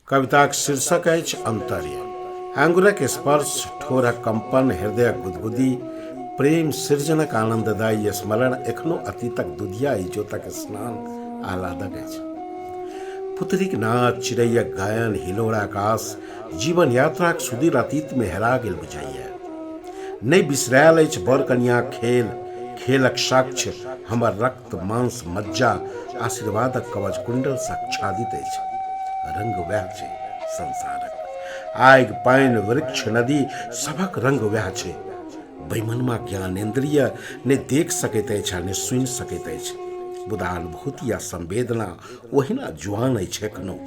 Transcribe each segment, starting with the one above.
कविताक शीर्षक अछि अंतर्य। आंगुरक स्पर्श, ठोरक कंपन, हृदयक गुदगुदी, प्रेम सृजनक आनंददायी स्मरण एखनो अतीतक दुधिया इजोतक स्नान आह्लादक अछि। पुतरीक नाच, चिड़ैयक गायन, हिलोर आकाश जीवन यात्राक सुदूर अतीत में हेरा गेल बुझाइया। नहि बिसरायल अछि बर कनियाक खेल, खेलक साक्ष्य हमर रक्त मांस मज्जा आशीर्वादक कवच कुंडल साक्षादित अछि। रंग वएह छै संसारक, आगि पानि वृक्ष नदी सबक रंग वएह छै। बैमनमा ज्ञानेन्द्रिय ने देख सकैत अछि आ ने सुनि सकैत अछि, मुदा अनुभूति आ संवेदना ओहिना जुआन अछि एखनो।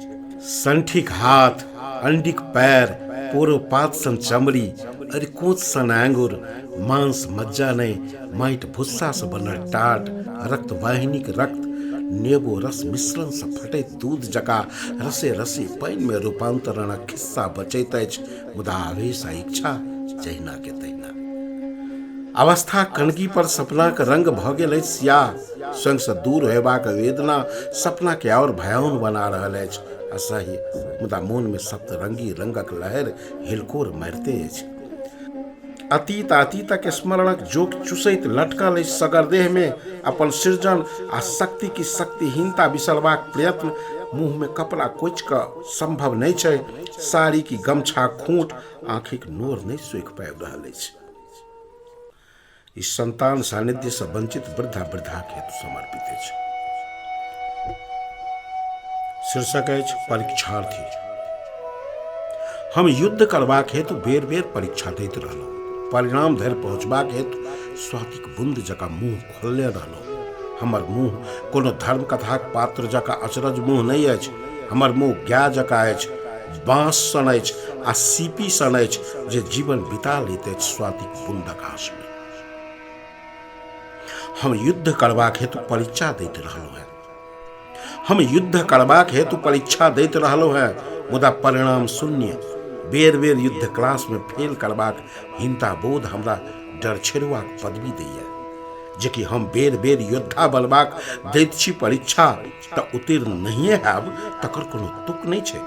संठिक हाथ, अंडिक पैर, पोरोपात सन चमड़ी, अरिकोंच सन आंगुर, मांस मज्जा नहि माटि भुस्सा से बनल टाट, रक्त वाहिनीक रक्त, नेबो रस मिश्रण से फटैत दूध जकाँ रसे रसे पानि में रूपांतरणक खिस्सा बचैत अछि, मुदा आवेश आ इच्छा जहिना के तहिना। अवस्था कनगी पर सपनाक रंग भऽ गेल अछि सियाह, स्वयं से दूर होयबाक वेदना सपना के और भयावन बना रहल अछि। असह्य मुदा मोन में सप्तरंगी रंगक लहर हिलकोर मारिते अछि। अतीतक स्मरणक जोक चुसैत लटकल अछि सगर देह में अपन सृजन आ शक्ति की शक्तिहीनता बिसरबाक प्रयत्न। मुंह में कपड़ा कोच कऽ संभव नहीं छै, साड़ी की गमछा खूंट आंखिक नोर नहीं सोखि पाबि रहल अछि। इस संतान सानिध्य से वंचित वृद्धा हेतु समर्पित अछि। शीर्षक अछि परीक्षार्थी। हम युद्ध करबाक हेतु बेर बेर परीक्षा दैत रहलहुँ, परिणाम धरि पहुँचबाक हेतु स्वातिक बूंद जकाँ मुंह खोलने रहलहुँ। हमर मुंह कोनो धर्म कथाक पात्र जकाँ अचरज मुंह नहीं अछि। हमर मुंह गाय जकाँ अछि, बांस सन अछि आ सीपी सन अछि जे जीवन बिता लैत अछि स्वातिक बूंदक आश में। हम युद्ध करबाक हेतु परीक्षा दैत रहलहुँ हैं, हम युद्ध करबाक हेतु परीक्षा दैत रहलहुँ हैं, मुदा परिणाम शून्य। बेर बेर युद्ध क्लास में फेल करबाक हीनता बोध हमरा डरछेरुआक पदवी दैया। जेकि हम बेर बेर योद्धा बनबाक दैत छी परीक्षा तऽ उत्तीर्ण नहिए हैब तकर कोनो तुक नहीं छै।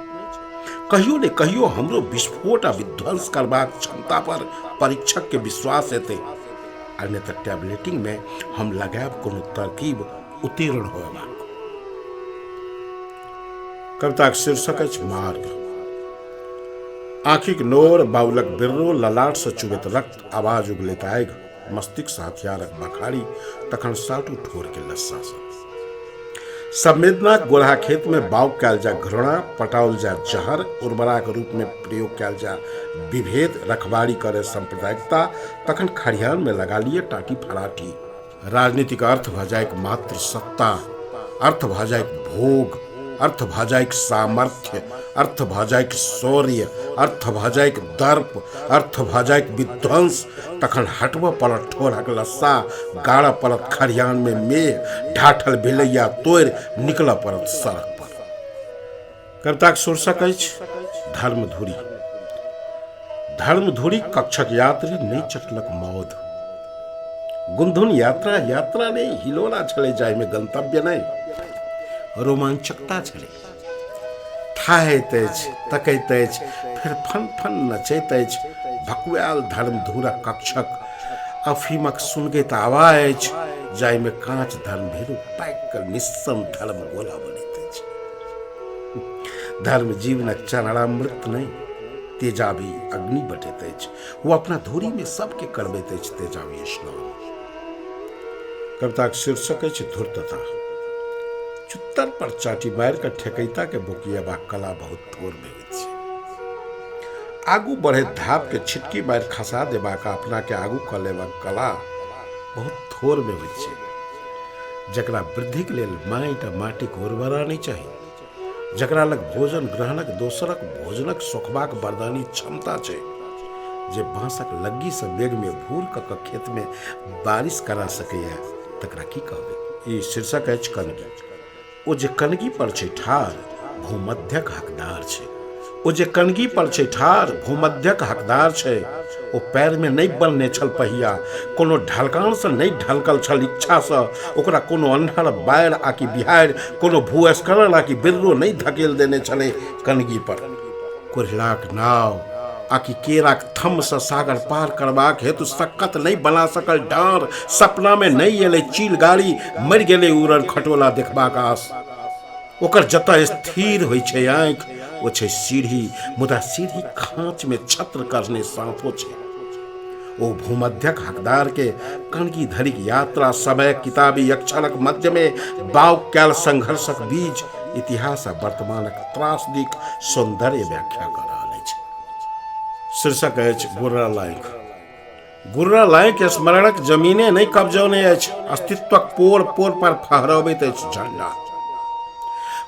कहियो ने कहियो हमरो विस्फोट आ विध्वंस करबाक क्षमता पर परीक्षक के विश्वास हेतै, आ नहि तऽ टैबलेटिंग में हम लगायब कोनो तरकीब उत्तीर्ण होयबाक। कविताक शीर्षक अछि मार्ग। आँखिक नोर, बाउलक बिर्रो, ललाट से चुबैत रक्त, आवाज उगलैत आगि, मस्तिष्क हथियारक बखारी, तखन साटू ठोर के लस्सा से। संवेदनाक गोरहा खेत में बाउग कयल जाय घृणा, पटाओल जाय जहर, उर्वराक रूप में प्रयोग कयल जाय विभेद, रखवारी करे सांप्रदायिकता, तखन खरिहान में लगा लिए टाटी फराठी। राजनीतिक अर्थ भऽ जायक मात्र सत्ता, अर्थ भऽ जायक भोग, अर्थ भऽ जायक सामर्थ्य, अर्थ भऽ जायक शौर्य, अर्थ भऽ जायक दर्प, अर्थ भऽ जायक विध्वंस, तखन हटबऽ पड़त ठोरक लस्सा, गाड़ऽ पड़त खरिहान में मेह, ढाठल भेलैया तोड़ि निकलऽ पड़त सड़क पर। कविताक शीर्षक अछि धर्मधुरी। धर्मधुरी कक्षक यात्री नहीं चटलक मौध। गुनधुन यात्रा ने हिलोला छलै जाय में गंतव्य नहीं, रोमांचकता छलै। ठाहैत अछि, तकैत अछि, फिर फन फन नचैत अछि। भकुआयल धर्मधुरक कक्षक अफीमक सुनगैत आवा अछि, जाय में कांच धर्म भेरू पाकि कऽ निस्सन धर्म गोला बनैत अछि। धर्म जीवनक चरणामृत नहीं, तेजाबी अग्नि बटैत अछि। वो अपना धूरी में सबके करबैत अछि तेजाबी स्नान। कविताक शीर्षक अछि धूर्तता। चुत्तर पर चाटी मारि कऽ ठेकैता के बोकियेबाक कला बहुत थोर में होइत छै। आगू बढ़ैत धाप के छिटकी मारि खसा देबाक अपना के आगू कऽ लेबाक कला बहुत थोर में होइत छै। जकरा वृद्धिक लेल माटि आ माटिक उर्वरा नहीं चाही, जकरा लग भोजन ग्रहणक दोसरक भोजनक सोखबाक वरदानी क्षमता छै, जे बांसक लग्गी से मेघ में भूर कऽ खेत में बारिश करा सकैया, तकरा की कहबै। ई शीर्षक अछि कनगी। ओ जे कनगी पर छै ठाढ़, भूमध्यक हकदार छै। ओ जे कनगी पर छै ठार भूमध्यक हकदार छै। ओ पैर में नहीं बनने छल पहिया, कोनो ढलकान से नहीं ढलकल छल इच्छा से। ओकरा कोनो अन्हर बाढ़ आकि बिहार, कोनो भूस्खलन आकि बिर्रो नहीं धकेल देने छले कनगी पर। कुरलाक नाव आकि केराक थम से सागर पार करबाक हेतु सक्कत नहीं बना सकल डार। सपना में नहीं एले चील गाड़ी, मर गेले उड़न खटोला देखबाक आस। ओकर जतऽ स्थिर होइ छै आँख, वो छै सीढ़ी, मुदा सीढ़ी खाँच में छत्र करने साँफो छै। ओ भूमध्यक हकदार के कनगी धरिक यात्रा समय किताबी अक्षरक मध्य में बाव कैल संघर्षक बीच इतिहास आ वर्तमानक त्रासदिक सौंदर्य व्याख्या कर रहल अछि। शीर्षक अछि गुर्रा लाइक। गुर्रा लाइक स्मरणक जमीने नहीं कब्जौने अछि, अस्तित्वक पोर पोर पर फहरबैत अछि झंडा।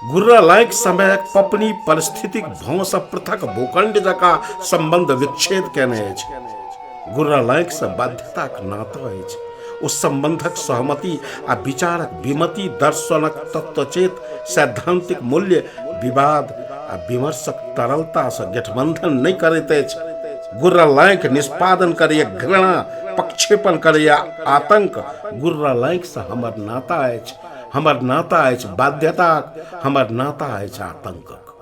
गुर्रा लाइक समयक पपनी परिस्थितिक भाव से पृथक भूखंड जकाँ संबंध विच्छेद केने अछि। गुर्रा लाइक से बाध्यताक नाता अछि। उस संबंधक सहमति आ विचारक विमति, दर्शनक तत्वचेत सैद्धांतिक मूल्य, विवाद आ विमर्शक तरलता से गठबंधन नहीं करैत अछि। गुर्रा लाइक निष्पादन करैया घृणा, प्रक्षेपण करैया आतंक। गुर्रा लाइक से हमर नाता अछि, हमर नाता अछि बाध्यताक, हमर नाता अछि आतंकक।